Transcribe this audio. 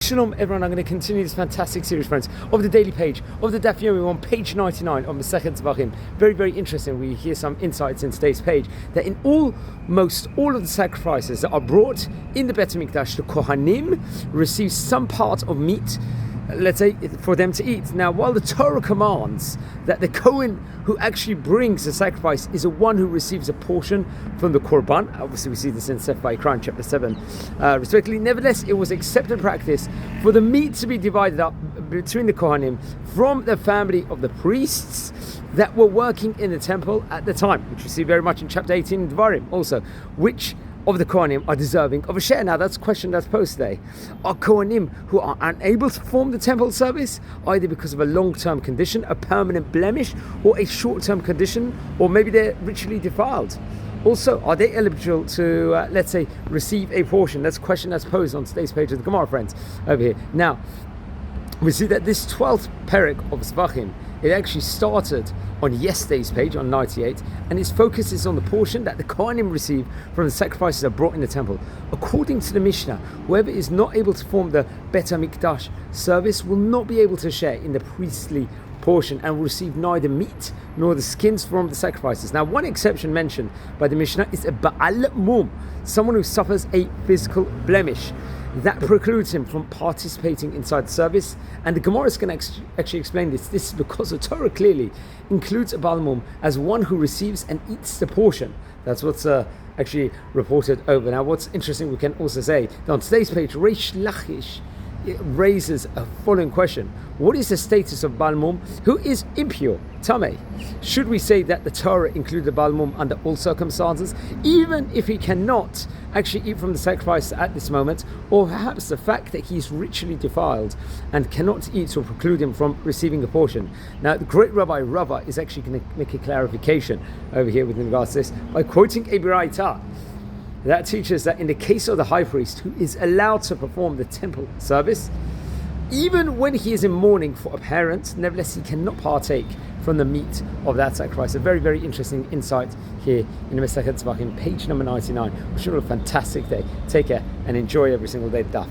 Shalom everyone, I'm going to continue this fantastic series, friends, of the daily page of the Daf Yomi on page 99 of Masechet Zevachim. Very, very interesting. We hear some insights in today's page that in almost all of the sacrifices that are brought in the Bet HaMikdash, the Kohanim receive some part of meat, let's say, for them to eat. Now, while the Torah commands that the Kohen who actually brings the sacrifice is the one who receives a portion from the Korban, obviously we see this in Sefer Vayikra chapter 7, respectively, nevertheless, it was accepted practice for the meat to be divided up between the Kohanim from the family of the priests that were working in the temple at the time, which we see very much in chapter 18 in Devarim also, which of the Kohanim are deserving of a share. Now that's a question that's posed today. Are Kohanim who are unable to perform the temple service, either because of a long-term condition, a permanent blemish, or a short-term condition, or maybe they're ritually defiled? Also, are they eligible to, let's say, receive a portion? That's a question that's posed on today's page of the Gemara, friends, over here. Now, we see that this 12th perek of Zevachim, it actually started on yesterday's page, on 98, and its focus is on the portion that the Kohanim receive from the sacrifices that are brought in the temple. According to the Mishnah, whoever is not able to perform the Bet HaMikdash service will not be able to share in the priestly portion and will receive neither meat nor the skins from the sacrifices. Now, one exception mentioned by the Mishnah is a Ba'al Mum, someone who suffers a physical blemish that precludes him from participating inside the service, and the Gemara is going to actually explain this. This is because the Torah clearly includes a Ba'al Mum as one who receives and eats the portion. That's what's actually reported over. Now, what's interesting, we can also say that on today's page, Reish Lachish, it raises a following question. What is the status of Ba'al Mum who is impure, Tameh? Should we say that the Torah included the Ba'al Mum under all circumstances, even if he cannot actually eat from the sacrifice at this moment, or perhaps the fact that he is ritually defiled and cannot eat will preclude him from receiving a portion? Now, the great Rabbi Rava is actually going to make a clarification over here with regards to this by quoting a Baraita that teaches that in the case of the high priest who is allowed to perform the temple service, even when he is in mourning for a parent, nevertheless he cannot partake from the meat of that sacrifice. A very, very interesting insight here in the Masechet Zevachim, page number 99. Wish you all a fantastic day. Take care and enjoy every single day of Daf.